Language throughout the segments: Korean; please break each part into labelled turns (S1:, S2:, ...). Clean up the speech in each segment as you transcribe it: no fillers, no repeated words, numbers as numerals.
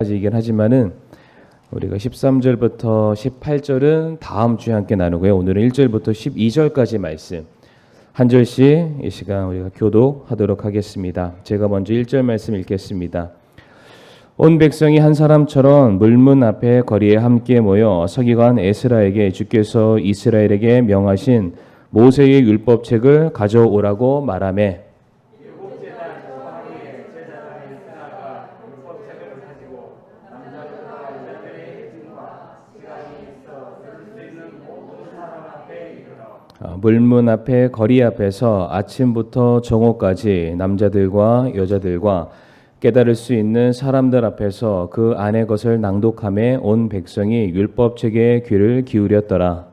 S1: 마찬가지이긴 하지만은 우리가 13절부터 18절은 다음 주에 함께 나누고요. 오늘은 1절부터 12절까지 말씀 한 절씩 이 시간 우리가 교독하도록 하겠습니다. 제가 먼저 1절 말씀 읽겠습니다. 온 백성이 한 사람처럼 물문 앞에 거리에 함께 모여 서기관 에스라에게 주께서 이스라엘에게 명하신 모세의 율법책을 가져오라고 말하매 물문 앞에 거리 앞에서 아침부터 정오까지 남자들과 여자들과 깨달을 수 있는 사람들 앞에서 그 안의 것을 낭독하며 온 백성이 율법책에 귀를 기울였더라.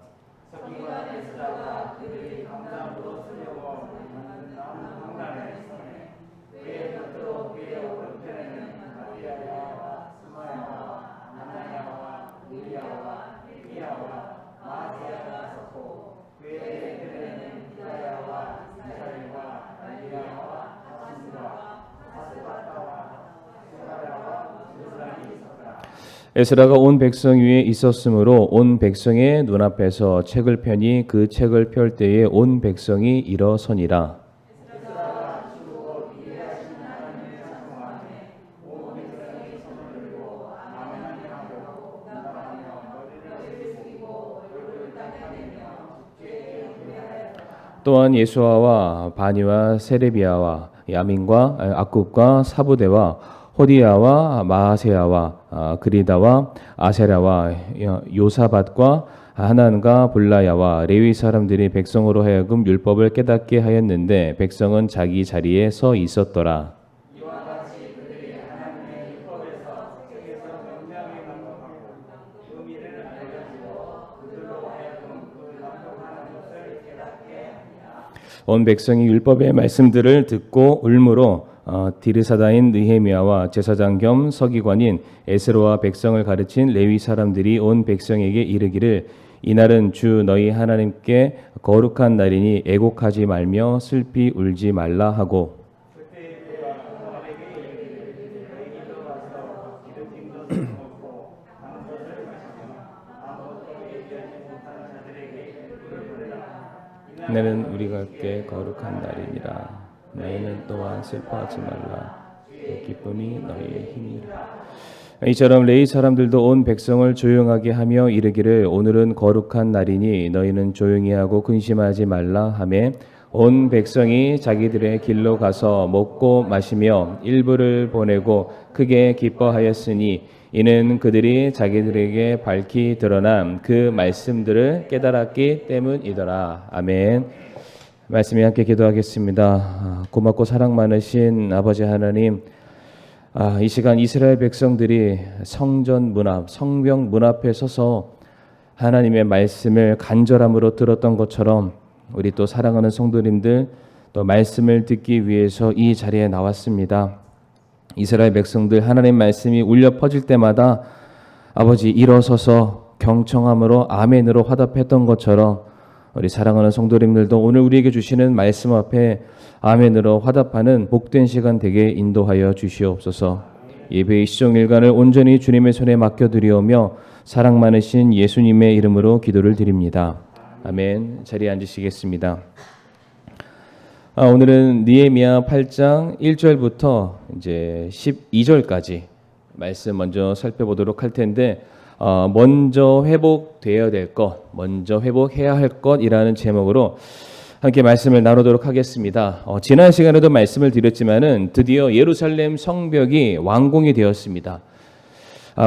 S1: 에스라가 온 백성 위에 있었으므로 온 백성의 눈앞에서 책을 펴니 그 책을 펼 때에 온 백성이 일어서니라. 또한 예수아와 바니와 세레비아와 야민과 악굽과 사부대와 호디야와 마아세야와 그리다와 아세라와 요사밧과 하난과 블라야와 레위 사람들이 백성으로 하여금 율법을 깨닫게 하였는데 백성은 자기 자리에 서 있었더라. 온 백성이 율법의 말씀들을 듣고 울므로 디르사다인 느헤미야와 제사장 겸 서기관인 에스라와 백성을 가르친 레위 사람들이 온 백성에게 이르기를 이날은 주 너희 하나님께 거룩한 날이니 애곡하지 말며 슬피 울지 말라 하고 이날은 우리가 함께 거룩한 날이니라. 너희는 또한 슬퍼하지 말라. 그 기쁨이 너희의 힘이라. 이처럼 레위 사람들도 온 백성을 조용하게 하며 이르기를 오늘은 거룩한 날이니 너희는 조용히 하고 근심하지 말라 하매 온 백성이 자기들의 길로 가서 먹고 마시며 일부를 보내고 크게 기뻐하였으니 이는 그들이 자기들에게 밝히 드러난 그 말씀들을 깨달았기 때문이더라. 아멘. 말씀에 함께 기도하겠습니다. 고맙고 사랑 많으신 아버지 하나님, 이 시간 이스라엘 백성들이 성전 문 앞, 성벽 문 앞에 서서 하나님의 말씀을 간절함으로 들었던 것처럼 우리 또 사랑하는 성도님들 또 말씀을 듣기 위해서 이 자리에 나왔습니다. 이스라엘 백성들 하나님 말씀이 울려 퍼질 때마다 아버지 일어서서 경청함으로 아멘으로 화답했던 것처럼 우리 사랑하는 성도님들도 오늘 우리에게 주시는 말씀 앞에 아멘으로 화답하는 복된 시간 되게 인도하여 주시옵소서. 예배의 시종일관을 온전히 주님의 손에 맡겨드리오며 사랑 많으신 예수님의 이름으로 기도를 드립니다. 아멘. 자리에 앉으시겠습니다. 오늘은 느헤미야 8장 1절부터 이제 12절까지 말씀 먼저 살펴보도록 할 텐데 먼저 회복되어야 될 것, 먼저 회복해야 할 것이라는 제목으로 함께 말씀을 나누도록 하겠습니다. 지난 시간에도 말씀을 드렸지만은 드디어 예루살렘 성벽이 완공이 되었습니다.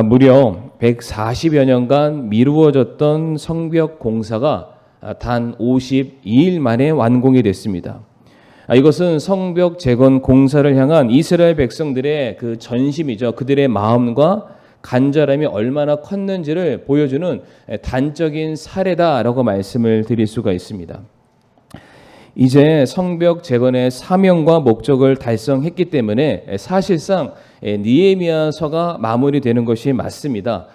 S1: 무려 140여 년간 미루어졌던 성벽 공사가 단 52일 만에 완공이 됐습니다. 이것은 성벽 재건 공사를 향한 이스라엘 백성들의 그 전심이죠. 그들의 마음과 간절함이 얼마나 컸는지를 보여주는 단적인 사례다라고 말씀을 드릴 수가 있습니다. 이제 성벽 재건의 사명과 목적을 달성했기 때문에 사실상 느헤미야서가 마무리되는 것이 맞습니다.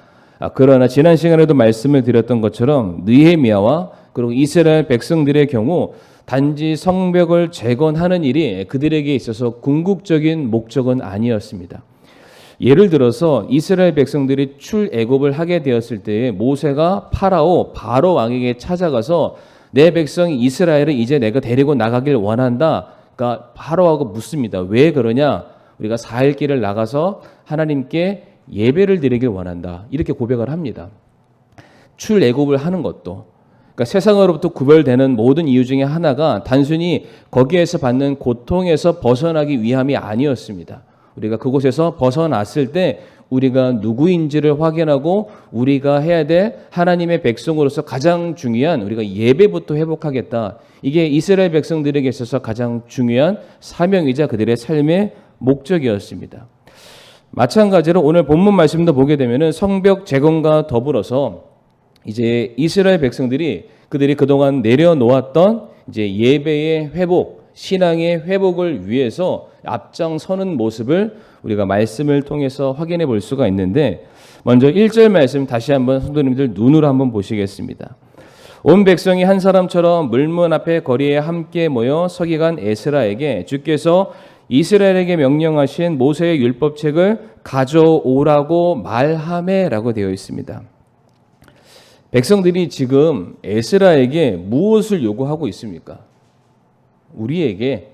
S1: 그러나 지난 시간에도 말씀을 드렸던 것처럼 느헤미야와 그리고 이스라엘 백성들의 경우 단지 성벽을 재건하는 일이 그들에게 있어서 궁극적인 목적은 아니었습니다. 예를 들어서 이스라엘 백성들이 출애굽을 하게 되었을 때에 모세가 바로 왕에게 찾아가서 내 백성 이스라엘을 이제 내가 데리고 나가길 원한다. 그러니까 바로하고 묻습니다. 왜 그러냐? 우리가 4일 길을 나가서 하나님께 예배를 드리길 원한다. 이렇게 고백을 합니다. 출애굽을 하는 것도, 그러니까 세상으로부터 구별되는 모든 이유 중에 하나가 단순히 거기에서 받는 고통에서 벗어나기 위함이 아니었습니다. 우리가 그곳에서 벗어났을 때 우리가 누구인지를 확인하고 우리가 해야 될 하나님의 백성으로서 가장 중요한 우리가 예배부터 회복하겠다. 이게 이스라엘 백성들에게 있어서 가장 중요한 사명이자 그들의 삶의 목적이었습니다. 마찬가지로 오늘 본문 말씀도 보게 되면은 성벽 재건과 더불어서 이제 이스라엘 백성들이 그들이 그동안 내려놓았던 이제 예배의 회복, 신앙의 회복을 위해서 앞장서는 모습을 우리가 말씀을 통해서 확인해 볼 수가 있는데, 먼저 1절 말씀 다시 한번 성도님들 눈으로 한번 보시겠습니다. 온 백성이 한 사람처럼 물문 앞에 거리에 함께 모여 서기관 에스라에게 주께서 이스라엘에게 명령하신 모세의 율법책을 가져오라고 말하매라고 되어 있습니다. 백성들이 지금 에스라에게 무엇을 요구하고 있습니까? 우리에게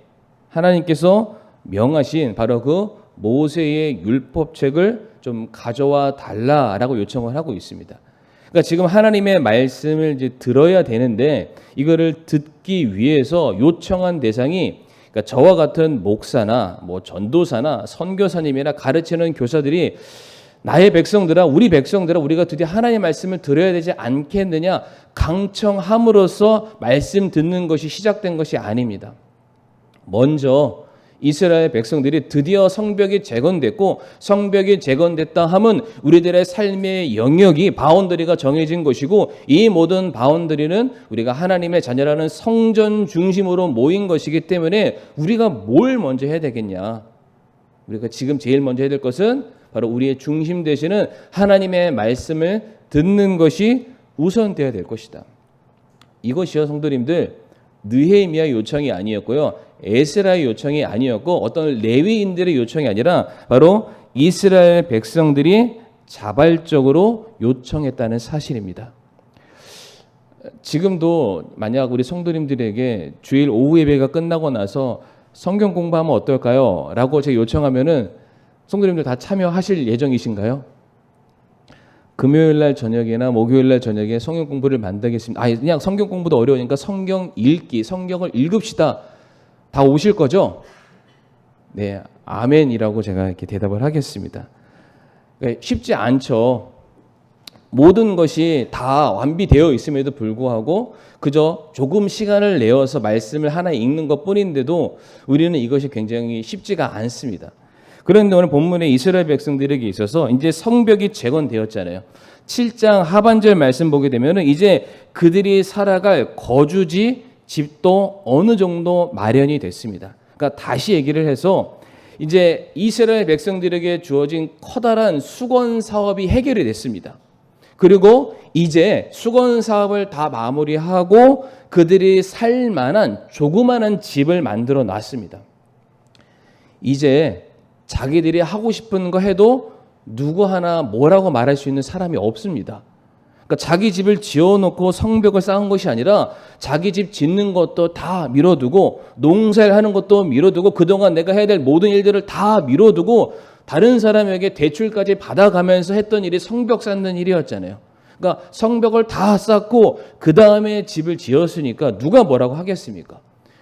S1: 하나님께서 명하신 바로 그 모세의 율법책을 좀 가져와 달라라고 요청을 하고 있습니다. 그러니까 지금 하나님의 말씀을 이제 들어야 되는데 이거를 듣기 위해서 요청한 대상이, 그러니까 저와 같은 목사나 뭐 전도사나 선교사님이나 가르치는 교사들이 나의 백성들아, 우리 백성들아, 우리가 드디어 하나님의 말씀을 들어야 되지 않겠느냐 강청함으로써 말씀 듣는 것이 시작된 것이 아닙니다. 먼저 이스라엘 백성들이 드디어 성벽이 재건됐고, 성벽이 재건됐다 하면 우리들의 삶의 영역이 바운더리가 정해진 것이고, 이 모든 바운더리는 우리가 하나님의 자녀라는 성전 중심으로 모인 것이기 때문에 우리가 뭘 먼저 해야 되겠냐? 우리가 지금 제일 먼저 해야 될 것은 바로 우리의 중심 되시는 하나님의 말씀을 듣는 것이 우선되어야 될 것이다. 이것이요, 성도님들, 느헤미야 요청이 아니었고요, 에스라의 요청이 아니었고, 어떤 레위인들의 요청이 아니라 바로 이스라엘 백성들이 자발적으로 요청했다는 사실입니다. 지금도 만약 우리 성도님들에게 주일 오후 예배가 끝나고 나서 성경 공부하면 어떨까요? 라고 제가 요청하면은 성도님들 다 참여하실 예정이신가요? 금요일 날 저녁이나 목요일 날 저녁에 성경 공부를 만들겠습니다. 그냥 성경 공부도 어려우니까 성경 읽기, 성경을 읽읍시다. 다 오실 거죠? 네, 아멘이라고 제가 이렇게 대답을 하겠습니다. 그러니까 쉽지 않죠. 모든 것이 다 완비되어 있음에도 불구하고 그저 조금 시간을 내어서 말씀을 하나 읽는 것뿐인데도 우리는 이것이 굉장히 쉽지가 않습니다. 그런데 오늘 본문에 이스라엘 백성들에게 있어서 이제 성벽이 재건되었잖아요. 7장 하반절 말씀 보게 되면 이제 그들이 살아갈 거주지, 집도 어느 정도 마련이 됐습니다. 그러니까 다시 얘기를 해서 이제 이스라엘 백성들에게 주어진 커다란 수건 사업이 해결이 됐습니다. 그리고 이제 수건 사업을 다 마무리하고 그들이 살 만한 조그마한 집을 만들어 놨습니다. 이제 자기들이 하고 싶은 거 해도 누구 하나 뭐라고 말할 수 있는 사람이 없습니다. 그러니까 자기 집을 지어놓고 성벽을 쌓은 것이 아니라 자기 집 짓는 것도 다 미뤄두고, 농사를 하는 것도 미뤄두고, 그동안 내가 해야 될 모든 일들을 다 미뤄두고 다른 사람에게 대출까지 받아가면서 했던 일이 성벽 쌓는 일이었잖아요. 그러니까 성벽을 다 쌓고 그 다음에 집을 지었으니까 누가 뭐라고 하겠습니까?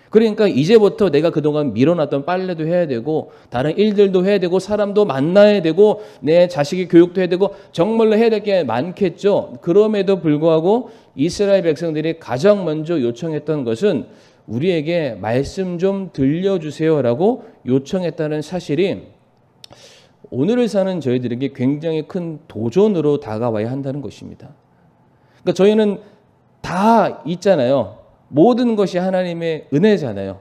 S1: 그러니까 이제부터 내가 그동안 밀어놨던 빨래도 해야 되고 다른 일들도 해야 되고 사람도 만나야 되고 내 자식의 교육도 해야 되고 정말로 해야 될 게 많겠죠. 그럼에도 불구하고 이스라엘 백성들이 가장 먼저 요청했던 것은 우리에게 말씀 좀 들려주세요라고 요청했다는 사실이 오늘을 사는 저희들에게 굉장히 큰 도전으로 다가와야 한다는 것입니다. 그러니까 저희는 다 있잖아요. 모든 것이 하나님의 은혜잖아요.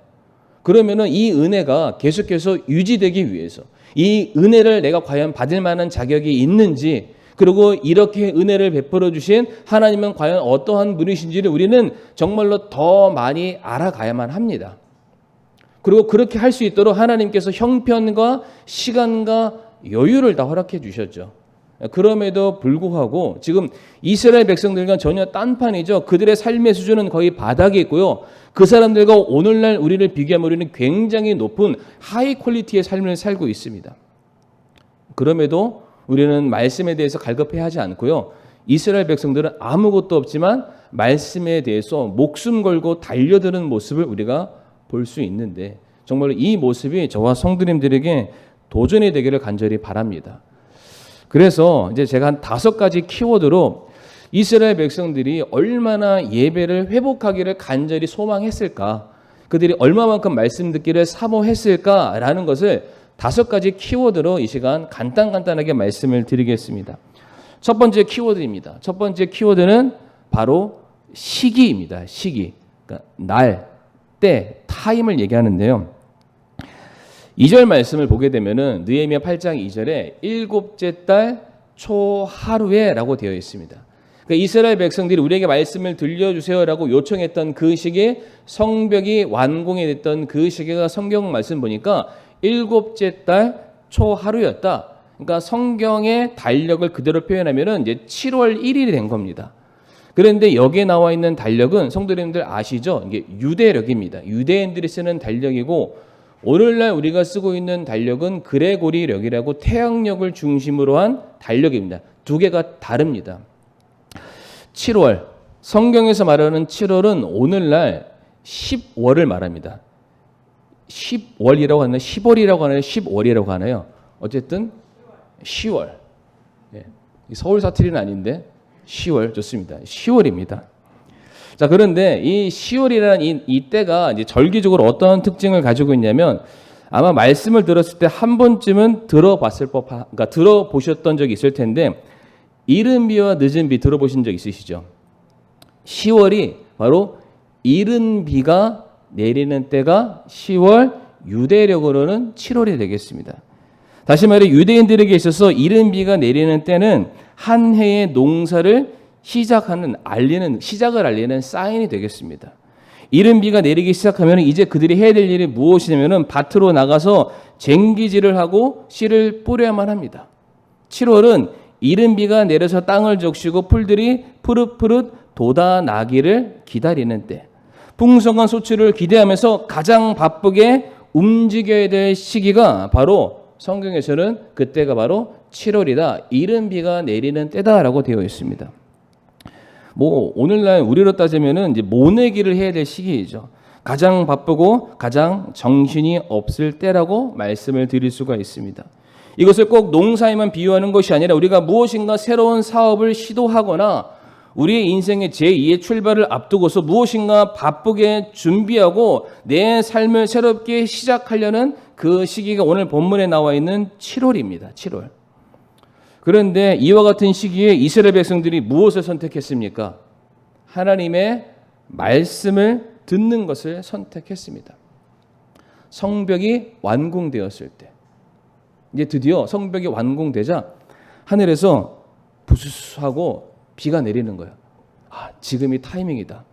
S1: 그러면은 이 은혜가 계속해서 유지되기 위해서 이 은혜를 내가 과연 받을 만한 자격이 있는지, 그리고 이렇게 은혜를 베풀어 주신 하나님은 과연 어떠한 분이신지를 우리는 정말로 더 많이 알아가야만 합니다. 그리고 그렇게 할 수 있도록 하나님께서 형편과 시간과 여유를 다 허락해 주셨죠. 그럼에도 불구하고 지금 이스라엘 백성들과 전혀 딴판이죠. 그들의 삶의 수준은 거의 바닥에 있고요. 그 사람들과 오늘날 우리를 비교하면 우리는 굉장히 높은 하이 퀄리티의 삶을 살고 있습니다. 그럼에도 우리는 말씀에 대해서 갈급해하지 않고요. 이스라엘 백성들은 아무것도 없지만 말씀에 대해서 목숨 걸고 달려드는 모습을 우리가 볼 수 있는데 정말 이 모습이 저와 성도님들에게 도전이 되기를 간절히 바랍니다. 그래서 이제 제가 한 5가지 키워드로 이스라엘 백성들이 얼마나 예배를 회복하기를 간절히 소망했을까, 그들이 얼마만큼 말씀 듣기를 사모했을까라는 것을 5가지 키워드로 이 시간 간단하게 말씀을 드리겠습니다. 첫 번째 키워드입니다. 첫 번째 키워드는 바로 시기입니다. 시기. 그러니까 날, 때, 타임을 얘기하는데요. 2절 말씀을 보게 되면은 느헤미야 8장 2절에 일곱째 달 초하루에라고 되어 있습니다. 그러니까 이스라엘 백성들이 우리에게 말씀을 들려주세요라고 요청했던 그 시기에 성벽이 완공이 됐던 그 시기가 성경 말씀 보니까 일곱째 달 초하루였다. 그러니까 성경의 달력을 그대로 표현하면은 이제 7월 1일이 된 겁니다. 그런데 여기에 나와 있는 달력은 성도님들 아시죠? 이게 유대력입니다. 유대인들이 쓰는 달력이고 오늘날 우리가 쓰고 있는 달력은 그레고리력이라고 태양력을 중심으로 한 달력입니다. 두 개가 다릅니다. 7월, 성경에서 말하는 7월은 오늘날 10월을 말합니다. 10월이라고 하나요? 10월이라고 하나요? 10월이라고 하나요? 어쨌든 10월. 서울 사투리는 아닌데 10월 좋습니다. 10월입니다. 자, 그런데 이 10월이라는 이 때가 이제 절기적으로 어떤 특징을 가지고 있냐면 아마 말씀을 들었을 때 한 번쯤은 그러니까 들어보셨던 적이 있을 텐데 이른 비와 늦은 비 들어보신 적 있으시죠? 10월이 바로 이른 비가 내리는 때가 10월, 유대력으로는 7월이 되겠습니다. 다시 말해 유대인들에게 있어서 이른 비가 내리는 때는 한 해의 농사를 시작을 알리는 사인이 되겠습니다. 이른 비가 내리기 시작하면 이제 그들이 해야 될 일이 무엇이냐면 밭으로 나가서 쟁기질을 하고 씨를 뿌려야만 합니다. 7월은 이른 비가 내려서 땅을 적시고 풀들이 푸릇푸릇 돋아나기를 기다리는 때, 풍성한 소출을 기대하면서 가장 바쁘게 움직여야 될 시기가 바로 성경에서는 그때가 바로 7월이다. 이른 비가 내리는 때다라고 되어 있습니다. 오늘날 우리로 따지면은 이제 모내기를 해야 될 시기이죠. 가장 바쁘고 가장 정신이 없을 때라고 말씀을 드릴 수가 있습니다. 이것을 꼭 농사에만 비유하는 것이 아니라 우리가 무엇인가 새로운 사업을 시도하거나 우리의 인생의 제2의 출발을 앞두고서 무엇인가 바쁘게 준비하고 내 삶을 새롭게 시작하려는 그 시기가 오늘 본문에 나와 있는 7월입니다. 7월. 그런데 이와 같은 시기에 이스라엘 백성들이 무엇을 선택했습니까? 하나님의 말씀을 듣는 것을 선택했습니다. 성벽이 완공되었을 때, 이제 드디어 성벽이 완공되자 하늘에서 부스스하고 비가 내리는 거예요. 지금이 타이밍이다.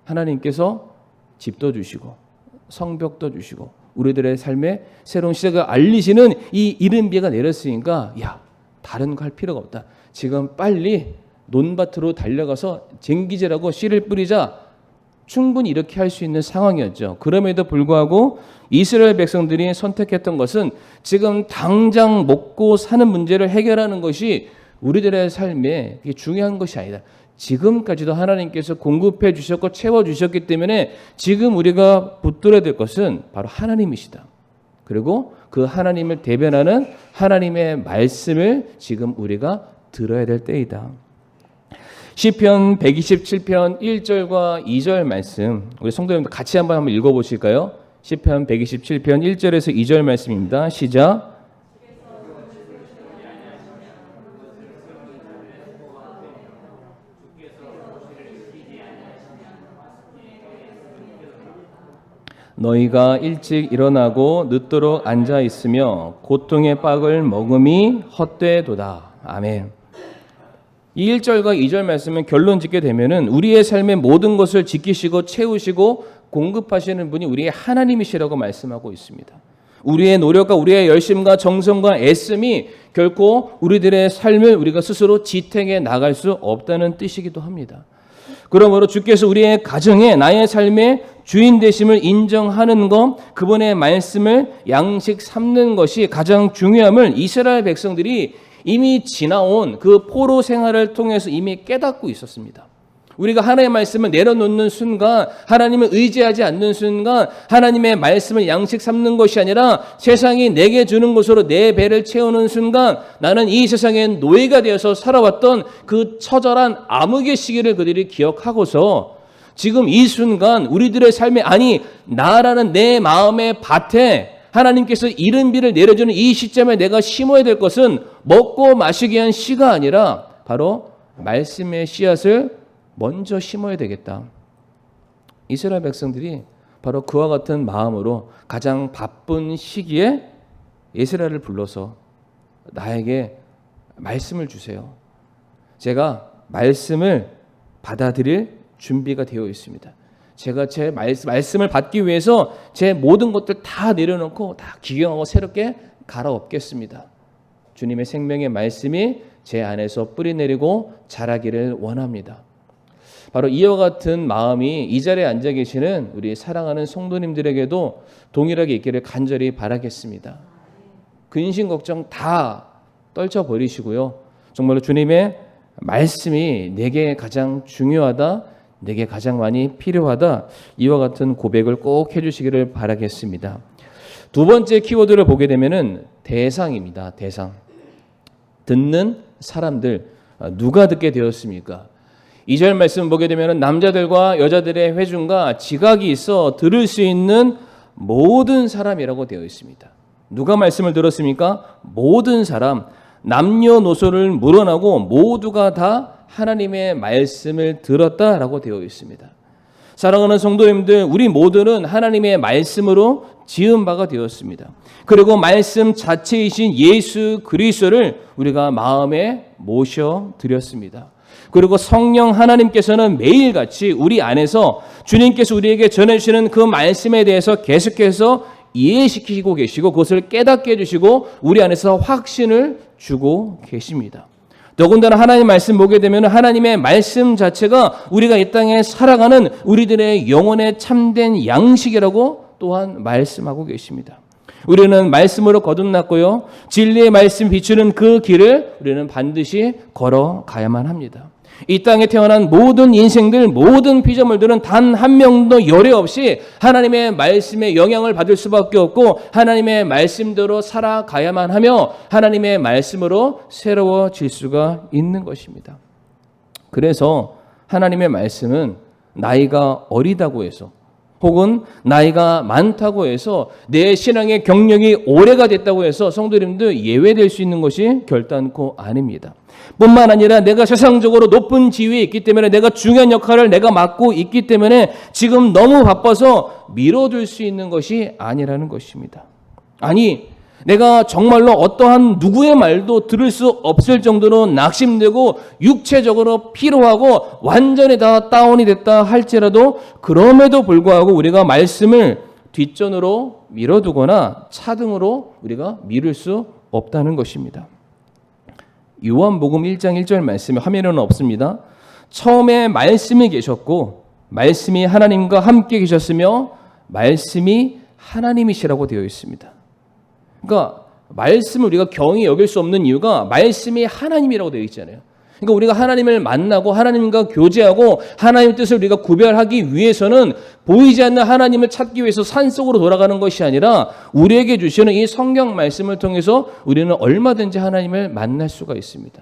S1: 하나님께서 집도 주시고 성벽도 주시고 우리들의 삶의 새로운 시작을 알리시는 이 이른 비가 내렸으니까 다른 거 할 필요가 없다. 지금 빨리 논밭으로 달려가서 쟁기질하고 씨를 뿌리자. 충분히 이렇게 할 수 있는 상황이었죠. 그럼에도 불구하고 이스라엘 백성들이 선택했던 것은 지금 당장 먹고 사는 문제를 해결하는 것이 우리들의 삶에 중요한 것이 아니다. 지금까지도 하나님께서 공급해 주셨고 채워 주셨기 때문에 지금 우리가 붙들어야 될 것은 바로 하나님이시다. 그리고 그 하나님을 대변하는 하나님의 말씀을 지금 우리가 들어야 될 때이다. 시편 127편 1절과 2절 말씀 우리 성도님들 같이 한번 읽어보실까요? 시편 127편 1절에서 2절 말씀입니다. 시작. 너희가 일찍 일어나고 늦도록 앉아 있으며 고통의 빡을 먹음이 헛되도다. 아멘. 이 1절과 2절 말씀은 결론 짓게 되면은 우리의 삶의 모든 것을 지키시고 채우시고 공급하시는 분이 우리의 하나님이시라고 말씀하고 있습니다. 우리의 노력과 우리의 열심과 정성과 애씀이 결코 우리들의 삶을 우리가 스스로 지탱해 나갈 수 없다는 뜻이기도 합니다. 그러므로 주께서 우리의 가정에 나의 삶의 주인 되심을 인정하는 것, 그분의 말씀을 양식 삼는 것이 가장 중요함을 이스라엘 백성들이 이미 지나온 그 포로 생활을 통해서 이미 깨닫고 있었습니다. 우리가 하나님의 말씀을 내려놓는 순간, 하나님을 의지하지 않는 순간 하나님의 말씀을 양식 삼는 것이 아니라 세상이 내게 주는 것으로 내 배를 채우는 순간 나는 이 세상의 노예가 되어서 살아왔던 그 처절한 암흑의 시기를 그들이 기억하고서 지금 이 순간 우리들의 삶에, 아니 나라는 내 마음의 밭에 하나님께서 이른 비를 내려주는 이 시점에 내가 심어야 될 것은 먹고 마시기 위한 씨가 아니라 바로 말씀의 씨앗을 먼저 심어야 되겠다. 이스라엘 백성들이 바로 그와 같은 마음으로 가장 바쁜 시기에 이스라엘을 불러서 나에게 말씀을 주세요. 제가 말씀을 받아들일 준비가 되어 있습니다. 제가 제 말씀을 받기 위해서 제 모든 것들 다 내려놓고 다 기경하고 새롭게 갈아엎겠습니다. 주님의 생명의 말씀이 제 안에서 뿌리내리고 자라기를 원합니다. 바로 이와 같은 마음이 이 자리에 앉아 계시는 우리 사랑하는 성도님들에게도 동일하게 있기를 간절히 바라겠습니다. 근심 걱정 다 떨쳐버리시고요. 정말로 주님의 말씀이 내게 가장 중요하다, 내게 가장 많이 필요하다, 이와 같은 고백을 꼭 해주시기를 바라겠습니다. 두 번째 키워드를 보게 되면은 대상입니다. 대상. 듣는 사람들, 누가 듣게 되었습니까? 2절 말씀 보게 되면 남자들과 여자들의 회중과 지각이 있어 들을 수 있는 모든 사람이라고 되어 있습니다. 누가 말씀을 들었습니까? 모든 사람, 남녀노소를 물어나고 모두가 다 하나님의 말씀을 들었다라고 되어 있습니다. 사랑하는 성도님들, 우리 모두는 하나님의 말씀으로 지은 바가 되었습니다. 그리고 말씀 자체이신 예수 그리스도를 우리가 마음에 모셔드렸습니다. 그리고 성령 하나님께서는 매일같이 우리 안에서 주님께서 우리에게 전해주시는 그 말씀에 대해서 계속해서 이해시키고 계시고 그것을 깨닫게 해주시고 우리 안에서 확신을 주고 계십니다. 더군다나 하나님 말씀 보게 되면 하나님의 말씀 자체가 우리가 이 땅에 살아가는 우리들의 영혼의 참된 양식이라고 또한 말씀하고 계십니다. 우리는 말씀으로 거듭났고요. 진리의 말씀 비추는 그 길을 우리는 반드시 걸어가야만 합니다. 이 땅에 태어난 모든 인생들, 모든 피조물들은 단 한 명도 열애 없이 하나님의 말씀에 영향을 받을 수밖에 없고 하나님의 말씀대로 살아가야만 하며 하나님의 말씀으로 새로워질 수가 있는 것입니다. 그래서 하나님의 말씀은 나이가 어리다고 해서 혹은 나이가 많다고 해서 내 신앙의 경력이 오래가 됐다고 해서 성도님들 예외될 수 있는 것이 결단코 아닙니다. 뿐만 아니라 내가 세상적으로 높은 지위에 있기 때문에 내가 중요한 역할을 내가 맡고 있기 때문에 지금 너무 바빠서 미뤄둘 수 있는 것이 아니라는 것입니다. 아니, 내가 정말로 어떠한 누구의 말도 들을 수 없을 정도로 낙심되고 육체적으로 피로하고 완전히 다 다운이 됐다 할지라도 그럼에도 불구하고 우리가 말씀을 뒷전으로 미뤄두거나 차등으로 우리가 미룰 수 없다는 것입니다. 요한복음 1장 1절 말씀에 화면에는 없습니다. 처음에 말씀이 계셨고 말씀이 하나님과 함께 계셨으며 말씀이 하나님이시라고 되어 있습니다. 그러니까 말씀을 우리가 경히 여길 수 없는 이유가 말씀이 하나님이라고 되어 있잖아요. 그러니까 우리가 하나님을 만나고 하나님과 교제하고 하나님의 뜻을 우리가 구별하기 위해서는 보이지 않는 하나님을 찾기 위해서 산속으로 돌아가는 것이 아니라 우리에게 주시는 이 성경 말씀을 통해서 우리는 얼마든지 하나님을 만날 수가 있습니다.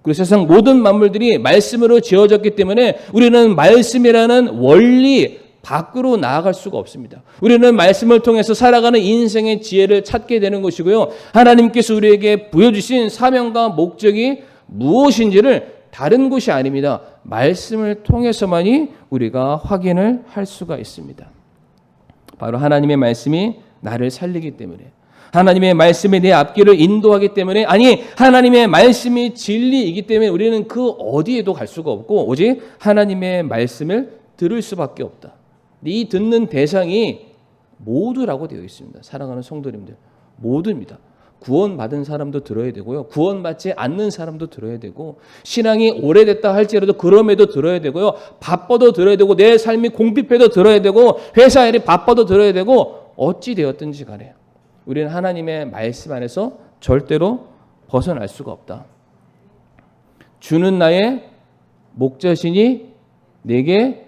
S1: 그리고 세상 모든 만물들이 말씀으로 지어졌기 때문에 우리는 말씀이라는 원리 밖으로 나아갈 수가 없습니다. 우리는 말씀을 통해서 살아가는 인생의 지혜를 찾게 되는 것이고요. 하나님께서 우리에게 부여주신 사명과 목적이 무엇인지를 다른 곳이 아닙니다. 말씀을 통해서만이 우리가 확인을 할 수가 있습니다. 바로 하나님의 말씀이 나를 살리기 때문에, 하나님의 말씀이 내 앞길을 인도하기 때문에, 아니 하나님의 말씀이 진리이기 때문에 우리는 그 어디에도 갈 수가 없고 오직 하나님의 말씀을 들을 수밖에 없다. 이 듣는 대상이 모두라고 되어 있습니다. 사랑하는 성도님들, 모두입니다. 구원받은 사람도 들어야 되고요. 구원받지 않는 사람도 들어야 되고, 신앙이 오래됐다 할지라도 그럼에도 들어야 되고요. 바빠도 들어야 되고, 내 삶이 공핍해도 들어야 되고, 회사 일이 바빠도 들어야 되고, 어찌 되었든지 간에 우리는 하나님의 말씀 안에서 절대로 벗어날 수가 없다. 주는 나의 목자시니 내게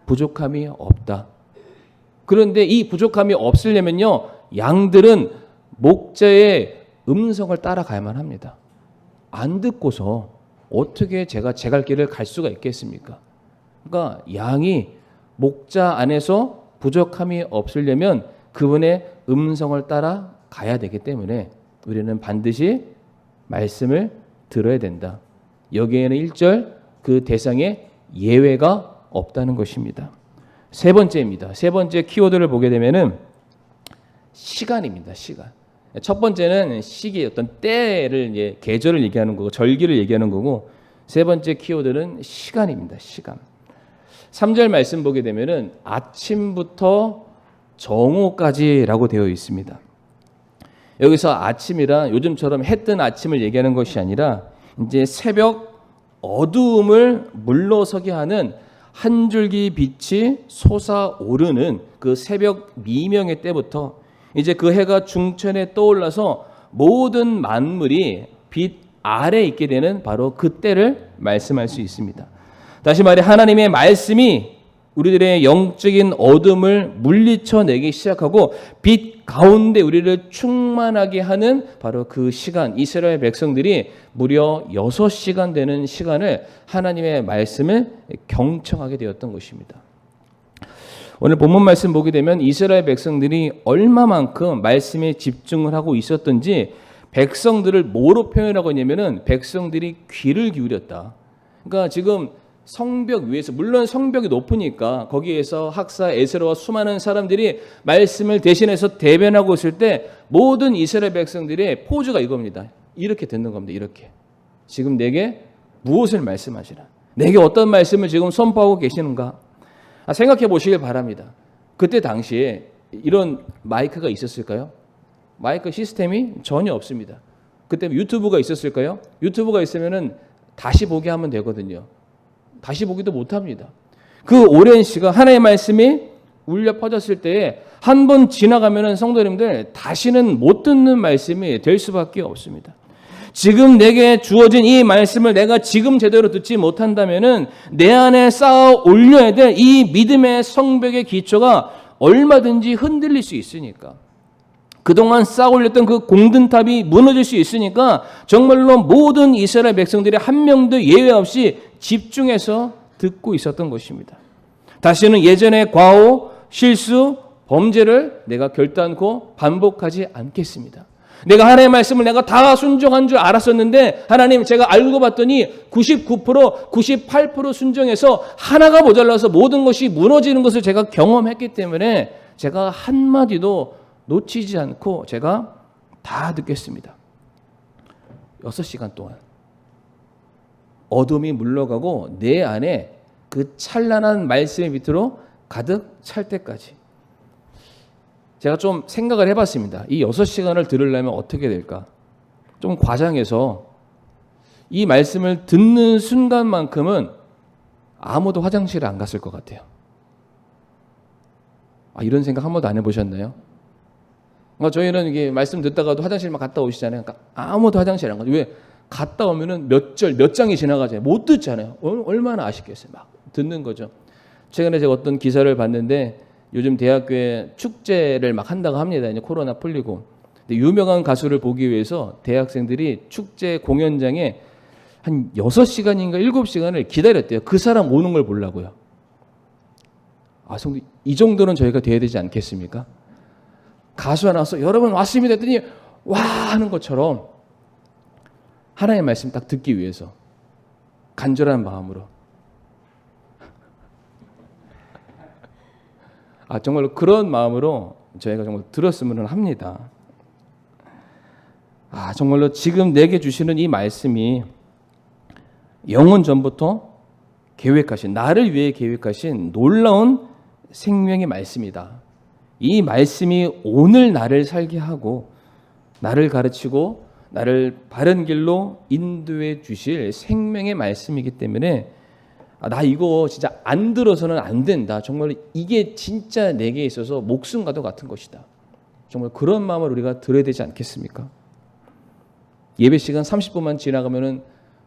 S1: 부족함이 없다. 그런데 이 부족함이 없으려면요, 양들은 목자의 음성을 따라가야만 합니다. 안 듣고서 어떻게 제가 제 갈 길을 갈 수가 있겠습니까? 그러니까 양이 목자 안에서 부족함이 없으려면 그분의 음성을 따라가야 되기 때문에 우리는 반드시 말씀을 들어야 된다. 여기에는 1절 그 대상에 예외가 없다는 것입니다. 세 번째입니다. 세 번째 키워드를 보게 되면은 시간입니다. 시간. 첫 번째는 시기, 어떤 때를, 계절을 얘기하는 거고, 절기를 얘기하는 거고, 세 번째 키워드는 시간입니다. 시간. 3절 말씀 보게 되면은 아침부터 정오까지라고 되어 있습니다. 여기서 아침이란 요즘처럼 해 뜬 아침을 얘기하는 것이 아니라 이제 새벽 어두움을 물러서게 하는 한 줄기 빛이 솟아오르는 그 새벽 미명의 때부터 이제 그 해가 중천에 떠올라서 모든 만물이 빛 아래에 있게 되는 바로 그때를 말씀할 수 있습니다. 다시 말해 하나님의 말씀이 우리들의 영적인 어둠을 물리쳐내기 시작하고 빛 가운데 우리를 충만하게 하는 바로 그 시간, 이스라엘 백성들이 무려 6시간 되는 시간을 하나님의 말씀을 경청하게 되었던 것입니다. 오늘 본문 말씀 보게 되면 이스라엘 백성들이 얼마만큼 말씀에 집중을 하고 있었던지 백성들을 뭐로 표현하고 있냐면은 백성들이 귀를 기울였다. 그러니까 지금 성벽 위에서, 물론 성벽이 높으니까 거기에서 학사 에스라와 수많은 사람들이 말씀을 대신해서 대변하고 있을 때 모든 이스라엘 백성들의 포즈가 이겁니다. 이렇게 듣는 겁니다. 이렇게. 지금 내게 무엇을 말씀하시나? 내게 어떤 말씀을 지금 선포하고 계시는가? 생각해 보시길 바랍니다. 그때 당시에 이런 마이크가 있었을까요? 마이크 시스템이 전혀 없습니다. 그때 유튜브가 있었을까요? 유튜브가 있으면은 다시 보게 하면 되거든요. 다시 보기도 못합니다. 그 오랜 시간 하나님의 말씀이 울려 퍼졌을 때에 한 번 지나가면은 성도님들 다시는 못 듣는 말씀이 될 수밖에 없습니다. 지금 내게 주어진 이 말씀을 내가 지금 제대로 듣지 못한다면은 내 안에 쌓아 올려야 될 이 믿음의 성벽의 기초가 얼마든지 흔들릴 수 있으니까, 그동안 쌓아 올렸던 그 공든탑이 무너질 수 있으니까 정말로 모든 이스라엘 백성들이 한 명도 예외 없이 집중해서 듣고 있었던 것입니다. 다시는 예전의 과오, 실수, 범죄를 내가 결단코 반복하지 않겠습니다. 내가 하나님의 말씀을 내가 다 순종한 줄 알았었는데 하나님 제가 알고 봤더니 99%, 98% 순종해서 하나가 모자라서 모든 것이 무너지는 것을 제가 경험했기 때문에 제가 한마디도 놓치지 않고 제가 다 듣겠습니다. 6시간 동안 어둠이 물러가고 내 안에 그 찬란한 말씀의 밑으로 가득 찰 때까지. 제가 좀 생각을 해봤습니다. 이 6시간을 들으려면 어떻게 될까? 좀 과장해서 이 말씀을 듣는 순간만큼은 아무도 화장실에 안 갔을 것 같아요. 이런 생각 한 번도 안 해보셨나요? 저희는 이게 말씀 듣다가도 화장실만 갔다 오시잖아요. 그러니까 아무도 화장실 안 가죠. 왜? 갔다 오면은 몇 장이 지나가잖아요. 못 듣잖아요. 얼마나 아쉽겠어요. 막 듣는 거죠. 최근에 제가 어떤 기사를 봤는데 요즘 대학교에 축제를 막 한다고 합니다. 이제 코로나 풀리고. 근데 유명한 가수를 보기 위해서 대학생들이 축제 공연장에 한 6시간인가 7시간을 기다렸대요. 그 사람 오는 걸 보려고요. 성도, 이 정도는 저희가 돼야 되지 않겠습니까? 가수가 나와서 여러분 왔습니다 했더니 와 하는 것처럼 하나님의 말씀 딱 듣기 위해서 간절한 마음으로 정말로 그런 마음으로 저희가 정말 들었으면 합니다. 정말로 지금 내게 주시는 이 말씀이 영원 전부터 계획하신, 나를 위해 계획하신 놀라운 생명의 말씀이다. 이 말씀이 오늘 나를 살게 하고 나를 가르치고 나를 바른 길로 인도해 주실 생명의 말씀이기 때문에 나 이거 진짜 안 들어서는 안 된다. 정말 이게 진짜 내게 있어서 목숨과도 같은 것이다. 정말 그런 마음을 우리가 들어야 되지 않겠습니까? 예배 시간 30분만 지나가면은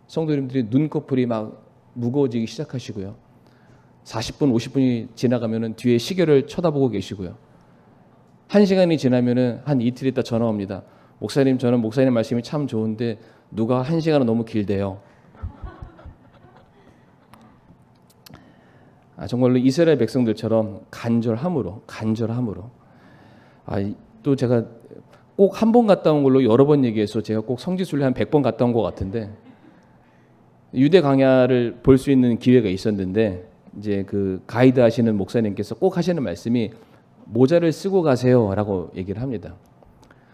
S1: 성도님들이 눈꺼풀이 막 무거워지기 시작하시고요. 40분, 50분이 지나가면은 뒤에 시계를 쳐다보고 계시고요. 1시간이 지나면은 한 이틀 있다 전화 옵니다. 목사님, 저는 목사님 말씀이 참 좋은데 누가 1시간은 너무 길대요. 정말로 이스라엘 백성들처럼 간절함으로 또 제가 꼭 한 번 갔다 온 걸로 여러 번 얘기해서 제가 꼭 성지순례 한 100번 갔다 온 것 같은데 유대 강야를 볼 수 있는 기회가 있었는데 이제 그 가이드 하시는 목사님께서 꼭 하시는 말씀이 모자를 쓰고 가세요라고 얘기를 합니다.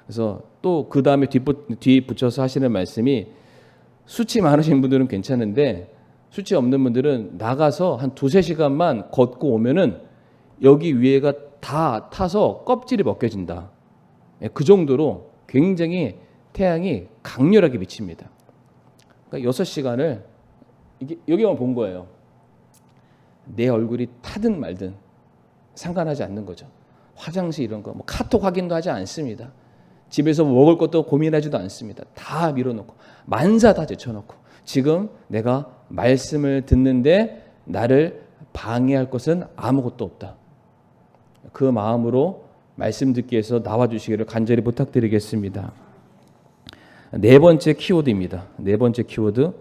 S1: 그래서 또 그 다음에 뒤 붙여서 하시는 말씀이 수치 많으신 분들은 괜찮은데 수치 없는 분들은 나가서 한 2-3시간만 걷고 오면은 여기 위에가 다 타서 껍질이 벗겨진다. 그 정도로 굉장히 태양이 강렬하게 비칩니다. 그러니까 6시간을 여기만 본 거예요. 내 얼굴이 타든 말든 상관하지 않는 거죠. 화장실 이런 거, 뭐 카톡 확인도 하지 않습니다. 집에서 먹을 것도 고민하지도 않습니다. 다 밀어놓고 만사 다 제쳐놓고 지금 내가 말씀을 듣는데 나를 방해할 것은 아무것도 없다. 그 마음으로 말씀 듣기 위해서 나와주시기를 간절히 부탁드리겠습니다. 네 번째 키워드입니다. 네 번째 키워드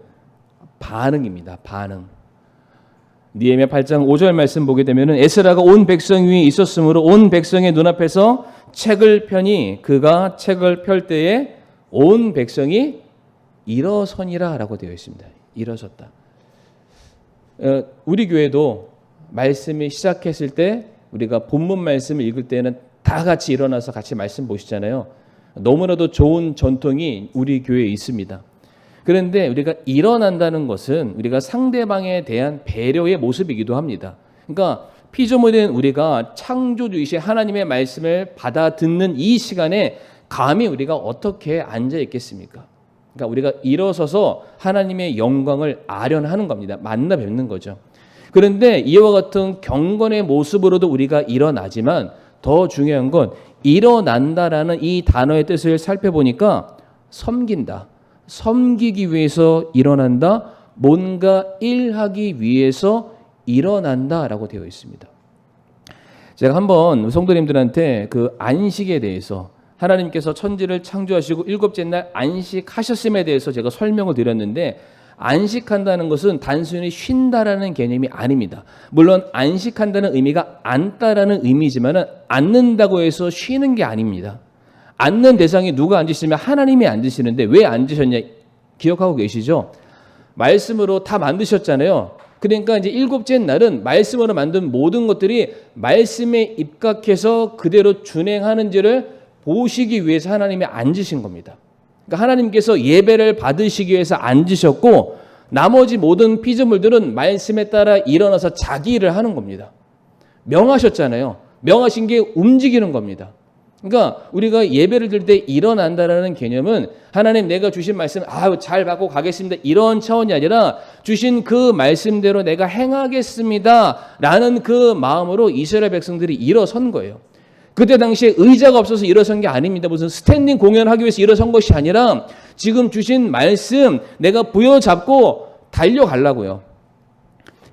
S1: 반응입니다. 반응. 느헤미야 8장 5절 말씀 보게 되면은 에스라가 온 백성 위에 있었으므로 온 백성의 눈앞에서 책을 펴니 그가 책을 펼 때에 온 백성이 일어서니라라고 되어 있습니다. 일어섰다. 우리 교회도 말씀이 시작했을 때 우리가 본문 말씀을 읽을 때는 다 같이 일어나서 같이 말씀 보시잖아요. 너무나도 좋은 전통이 우리 교회에 있습니다. 그런데 우리가 일어난다는 것은 우리가 상대방에 대한 배려의 모습이기도 합니다. 그러니까 피조물인 우리가 창조주이신 하나님의 말씀을 받아 듣는 이 시간에 감히 우리가 어떻게 앉아 있겠습니까? 그러니까 우리가 일어서서 하나님의 영광을 아련하는 겁니다. 만나 뵙는 거죠. 그런데 이와 같은 경건의 모습으로도 우리가 일어나지만 더 중요한 건 일어난다라는 이 단어의 뜻을 살펴보니까 섬긴다. 섬기기 위해서 일어난다. 뭔가 일하기 위해서 일어난다라고 되어 있습니다. 제가 한번 성도님들한테 그 안식에 대해서 하나님께서 천지를 창조하시고 일곱째 날 안식하셨음에 대해서 제가 설명을 드렸는데 안식한다는 것은 단순히 쉰다라는 개념이 아닙니다. 물론 안식한다는 의미가 앉다라는 의미지만 앉는다고 해서 쉬는 게 아닙니다. 앉는 대상이 누가 앉으시면 하나님이 앉으시는데 왜 앉으셨냐 기억하고 계시죠? 말씀으로 다 만드셨잖아요. 그러니까 이제 일곱째 날은 말씀으로 만든 모든 것들이 말씀에 입각해서 그대로 준행하는지를 보시기 위해서 하나님이 앉으신 겁니다. 그러니까 하나님께서 예배를 받으시기 위해서 앉으셨고 나머지 모든 피조물들은 말씀에 따라 일어나서 자기 일을 하는 겁니다. 명하셨잖아요. 명하신 게 움직이는 겁니다. 그러니까 우리가 예배를 드릴 때 일어난다라는 개념은 하나님 내가 주신 말씀 잘 받고 가겠습니다. 이런 차원이 아니라 주신 그 말씀대로 내가 행하겠습니다. 라는 그 마음으로 이스라엘 백성들이 일어선 거예요. 그때 당시에 의자가 없어서 일어선 게 아닙니다. 무슨 스탠딩 공연하기 위해서 일어선 것이 아니라 지금 주신 말씀 내가 부여잡고 달려가려고요.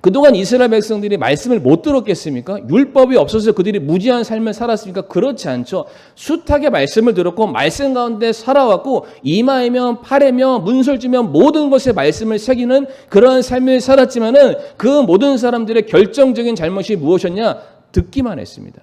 S1: 그동안 이스라엘 백성들이 말씀을 못 들었겠습니까? 율법이 없어서 그들이 무지한 삶을 살았습니까? 그렇지 않죠. 숱하게 말씀을 들었고 말씀 가운데 살아왔고 이마이며 팔에며 문설주며 모든 것에 말씀을 새기는 그러한 삶을 살았지만은 그 모든 사람들의 결정적인 잘못이 무엇이었냐? 듣기만 했습니다.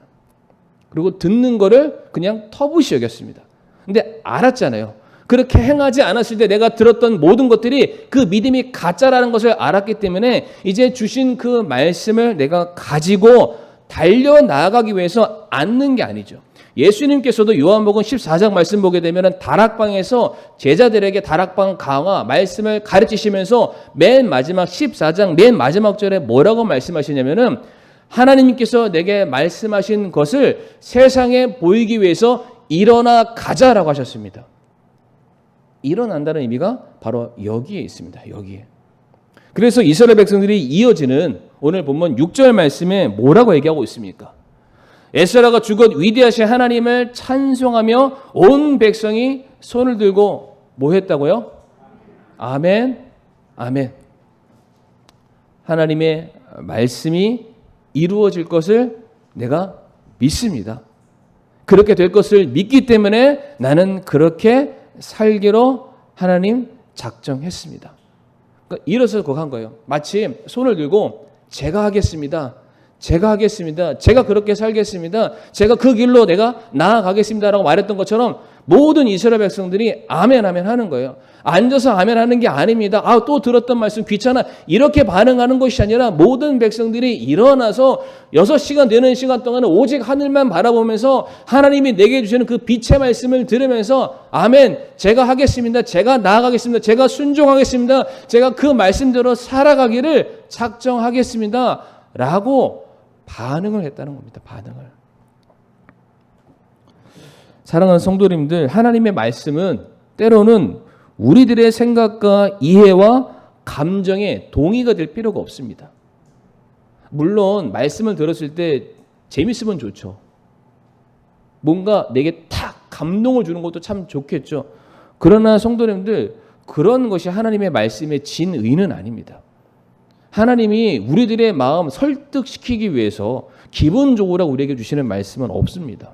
S1: 그리고 듣는 거를 그냥 터부시 여겼습니다. 근데 알았잖아요. 그렇게 행하지 않았을 때 내가 들었던 모든 것들이 그 믿음이 가짜라는 것을 알았기 때문에 이제 주신 그 말씀을 내가 가지고 달려나가기 위해서 앉는 게 아니죠. 예수님께서도 요한복음 14장 말씀 보게 되면 다락방에서 제자들에게 다락방 강화 말씀을 가르치시면서 맨 마지막 14장 맨 마지막 절에 뭐라고 말씀하시냐면은 하나님께서 내게 말씀하신 것을 세상에 보이기 위해서 일어나 가자라고 하셨습니다. 일어난다는 의미가 바로 여기에 있습니다. 여기에. 그래서 이스라엘 백성들이 이어지는 오늘 본문 6절 말씀에 뭐라고 얘기하고 있습니까? 에스라가 죽은 위대하신 하나님을 찬송하며 온 백성이 손을 들고 뭐 했다고요? 아멘, 아멘. 하나님의 말씀이 이루어질 것을 내가 믿습니다. 그렇게 될 것을 믿기 때문에 나는 그렇게 살기로 하나님 작정했습니다. 그러니까 일어서서 그거 한 거예요. 마치 손을 들고 제가 하겠습니다. 제가 하겠습니다. 제가 그렇게 살겠습니다. 제가 그 길로 내가 나아가겠습니다라고 말했던 것처럼 모든 이스라엘 백성들이 아멘 아멘 하는 거예요. 앉아서 아멘 하는 게 아닙니다. 또 들었던 말씀 귀찮아. 이렇게 반응하는 것이 아니라 모든 백성들이 일어나서 6시간 되는 시간 동안은 오직 하늘만 바라보면서 하나님이 내게 주시는 그 빛의 말씀을 들으면서 아멘, 제가 하겠습니다. 제가 나아가겠습니다. 제가 순종하겠습니다. 제가 그 말씀대로 살아가기를 작정하겠습니다. 라고 반응을 했다는 겁니다. 반응을. 사랑하는 성도님들, 하나님의 말씀은 때로는 우리들의 생각과 이해와 감정에 동의가 될 필요가 없습니다. 물론 말씀을 들었을 때 재밌으면 좋죠. 뭔가 내게 탁 감동을 주는 것도 참 좋겠죠. 그러나 성도님들, 그런 것이 하나님의 말씀의 진의는 아닙니다. 하나님이 우리들의 마음 설득시키기 위해서 기본적으로 우리에게 주시는 말씀은 없습니다.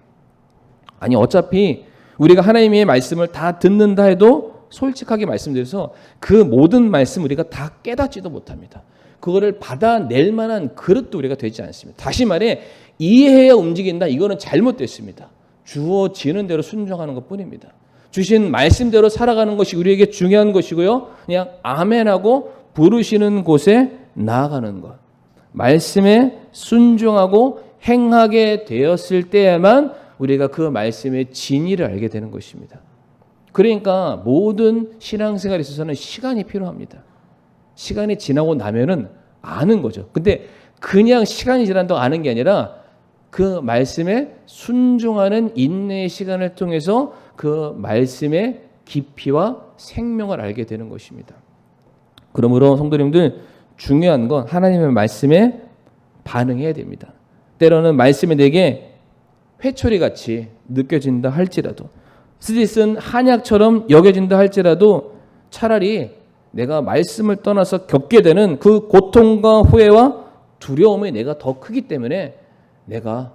S1: 아니 어차피 우리가 하나님의 말씀을 다 듣는다 해도 솔직하게 말씀드려서 그 모든 말씀 우리가 다 깨닫지도 못합니다. 그거를 받아낼 만한 그릇도 우리가 되지 않습니다. 다시 말해 이해해야 움직인다. 이거는 잘못됐습니다. 주어지는 대로 순종하는 것뿐입니다. 주신 말씀대로 살아가는 것이 우리에게 중요한 것이고요. 그냥 아멘하고 부르시는 곳에 나아가는 것. 말씀에 순종하고 행하게 되었을 때에만 우리가 그 말씀의 진리를 알게 되는 것입니다. 그러니까 모든 신앙생활에 있어서는 시간이 필요합니다. 시간이 지나고 나면은 아는 거죠. 근데 그냥 시간이 지난다고 아는 게 아니라 그 말씀에 순종하는 인내의 시간을 통해서 그 말씀의 깊이와 생명을 알게 되는 것입니다. 그러므로 성도님들 중요한 건 하나님의 말씀에 반응해야 됩니다. 때로는 말씀이 내게 회초리 같이 느껴진다 할지라도 쓰디쓴 한약처럼 여겨진다 할지라도 차라리 내가 말씀을 떠나서 겪게 되는 그 고통과 후회와 두려움이 내가 더 크기 때문에 내가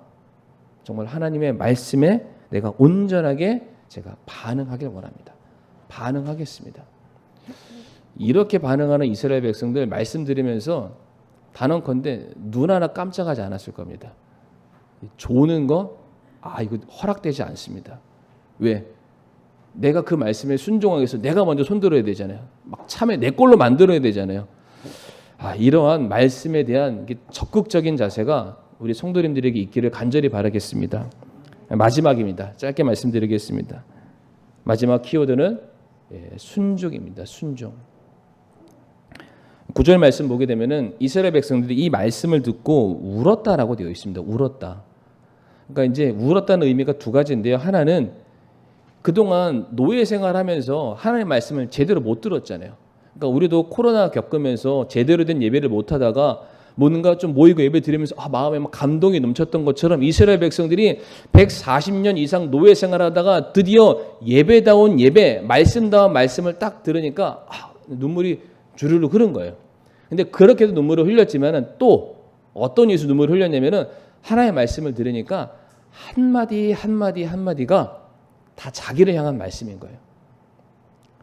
S1: 정말 하나님의 말씀에 내가 온전하게 제가 반응하길 원합니다. 반응하겠습니다. 이렇게 반응하는 이스라엘 백성들 말씀 들으면서 단언컨대 눈 하나 깜짝하지 않았을 겁니다. 조는 거 이거 허락되지 않습니다. 왜? 내가 그 말씀에 순종하기 위해서 내가 먼저 손들어야 되잖아요. 막 참에 내 꼴로 만들어야 되잖아요. 이러한 말씀에 대한 적극적인 자세가 우리 성도님들에게 있기를 간절히 바라겠습니다. 마지막입니다. 짧게 말씀드리겠습니다. 마지막 키워드는 순종입니다. 순종. 9절 말씀 보게 되면은 이스라엘 백성들이 이 말씀을 듣고 울었다라고 되어 있습니다. 울었다. 그러니까 이제 울었다는 의미가 두 가지인데요. 하나는 그동안 노예 생활하면서 하나님의 말씀을 제대로 못 들었잖아요. 그러니까 우리도 코로나 겪으면서 제대로 된 예배를 못 하다가 뭔가 좀 모이고 예배 드리면서 마음에 막 감동이 넘쳤던 것처럼 이스라엘 백성들이 140년 이상 노예 생활하다가 드디어 예배다운 예배, 말씀다운 말씀을 딱 들으니까 눈물이 주르르 흐른 거예요. 근데 그렇게도 눈물을 흘렸지만은 또 어떤 이유에서 눈물을 흘렸냐면은 하나님의 말씀을 들으니까 한마디 한마디가 다 자기를 향한 말씀인 거예요.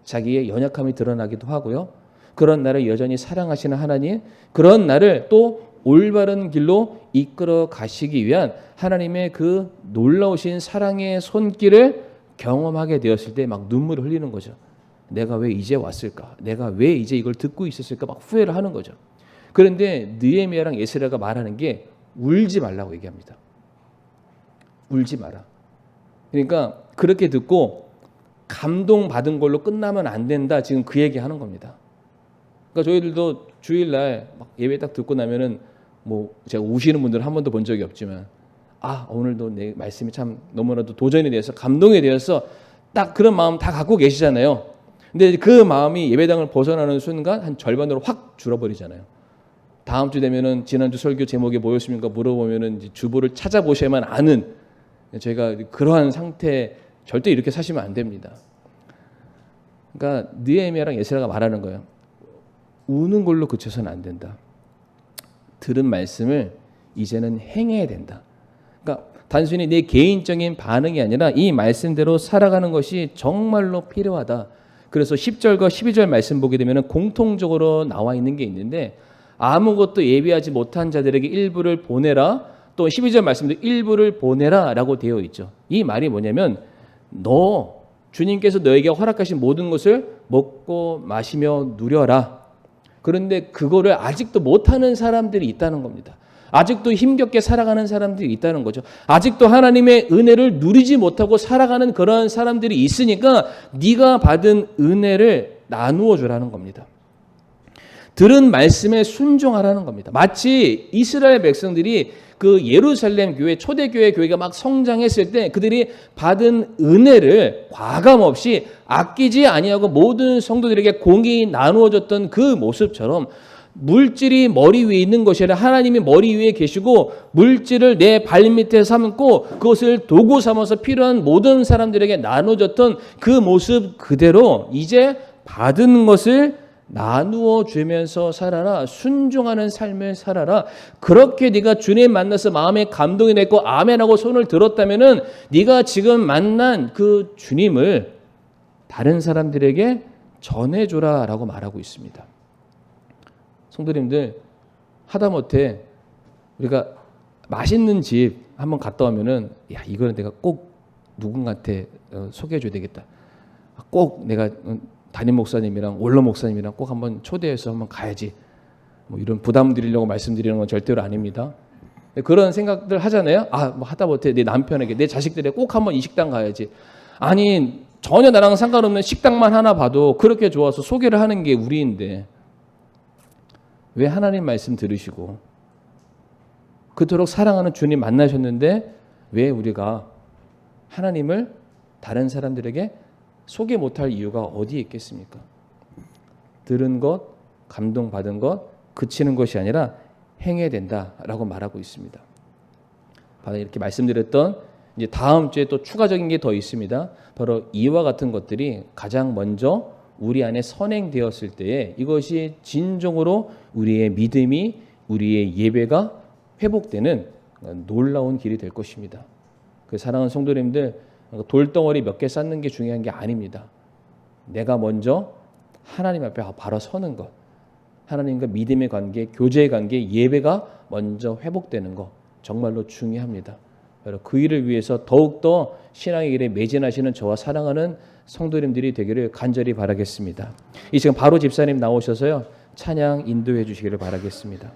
S1: 자기의 연약함이 드러나기도 하고요. 그런 나를 여전히 사랑하시는 하나님, 그런 나를 또 올바른 길로 이끌어 가시기 위한 하나님의 그 놀라우신 사랑의 손길을 경험하게 되었을 때 막 눈물을 흘리는 거죠. 내가 왜 이제 왔을까? 내가 왜 이제 이걸 듣고 있었을까? 막 후회를 하는 거죠. 그런데 느헤미야랑 에스라가 말하는 게 울지 말라고 얘기합니다. 울지 마라. 그러니까 그렇게 듣고 감동받은 걸로 끝나면 안 된다. 지금 그 얘기하는 겁니다. 그러니까 저희들도 주일날 막 예배 딱 듣고 나면은 뭐 제가 우시는 분들은 한 번도 본 적이 없지만 오늘도 내 말씀이 참 너무나도 도전이 되어서 감동이 되어서 딱 그런 마음 다 갖고 계시잖아요. 근데 그 마음이 예배당을 벗어나는 순간 한 절반으로 확 줄어버리잖아요. 다음 주 되면은 지난주 설교 제목이 뭐였습니까? 물어보면은 이제 주보를 찾아보셔야만 아는, 저희가 그러한 상태, 절대 이렇게 사시면 안 됩니다. 그러니까 느헤미야랑 에스라가 말하는 거예요. 우는 걸로 그쳐서는 안 된다. 들은 말씀을 이제는 행해야 된다. 그러니까 단순히 내 개인적인 반응이 아니라 이 말씀대로 살아가는 것이 정말로 필요하다. 그래서 10절과 12절 말씀 보게 되면 공통적으로 나와 있는 게 있는데, 아무것도 예비하지 못한 자들에게 일부를 보내라. 또 12절 말씀도 일부를 보내라 라고 되어 있죠. 이 말이 뭐냐면, 너 주님께서 너에게 허락하신 모든 것을 먹고 마시며 누려라. 그런데 그거를 아직도 못하는 사람들이 있다는 겁니다. 아직도 힘겹게 살아가는 사람들이 있다는 거죠. 아직도 하나님의 은혜를 누리지 못하고 살아가는 그런 사람들이 있으니까 네가 받은 은혜를 나누어 주라는 겁니다. 들은 말씀에 순종하라는 겁니다. 마치 이스라엘 백성들이 그 예루살렘 교회, 초대교회 교회가 막 성장했을 때 그들이 받은 은혜를 과감 없이 아끼지 아니하고 모든 성도들에게 공히 나누어줬던 그 모습처럼, 물질이 머리 위에 있는 것이 아니라 하나님이 머리 위에 계시고 물질을 내 발밑에 삼고 그것을 도구 삼아서 필요한 모든 사람들에게 나눠줬던 그 모습 그대로 이제 받은 것을 나누어 주면서 살아라. 순종하는 삶을 살아라. 그렇게 네가 주님 만나서 마음에 감동이 됐고 아멘하고 손을 들었다면은 네가 지금 만난 그 주님을 다른 사람들에게 전해줘라라고 말하고 있습니다. 성도님들, 하다못해 우리가 맛있는 집 한번 갔다 오면은 이거는 내가 꼭 누군가한테 소개해줘야 되겠다. 꼭 내가 담임 목사님이랑 원로 목사님이랑 꼭 한번 초대해서 한번 가야지. 뭐 이런 부담 드리려고 말씀드리는 건 절대로 아닙니다. 그런 생각들 하잖아요. 뭐 하다못해 내 남편에게, 내 자식들에게 꼭 한번 이 식당 가야지. 아니, 전혀 나랑 상관없는 식당만 하나 봐도 그렇게 좋아서 소개를 하는 게 우리인데, 왜 하나님 말씀 들으시고 그토록 사랑하는 주님 만나셨는데 왜 우리가 하나님을 다른 사람들에게 소개 못할 이유가 어디에 있겠습니까? 들은 것, 감동받은 것, 그치는 것이 아니라 행해야 된다라고 말하고 있습니다. 바로 이렇게 말씀드렸던 이제 다음 주에 또 추가적인 게 더 있습니다. 바로 이와 같은 것들이 가장 먼저 우리 안에 선행되었을 때에 이것이 진정으로 우리의 믿음이, 우리의 예배가 회복되는 놀라운 길이 될 것입니다. 그 사랑하는 성도님들, 돌덩어리 몇 개 쌓는 게 중요한 게 아닙니다. 내가 먼저 하나님 앞에 바로 서는 것, 하나님과 믿음의 관계, 교제의 관계, 예배가 먼저 회복되는 것 정말로 중요합니다. 그 일을 위해서 더욱더 신앙의 길에 매진하시는 저와 사랑하는 성도님들이 되기를 간절히 바라겠습니다. 이 시간 바로 집사님 나오셔서요 찬양 인도해 주시기를 바라겠습니다.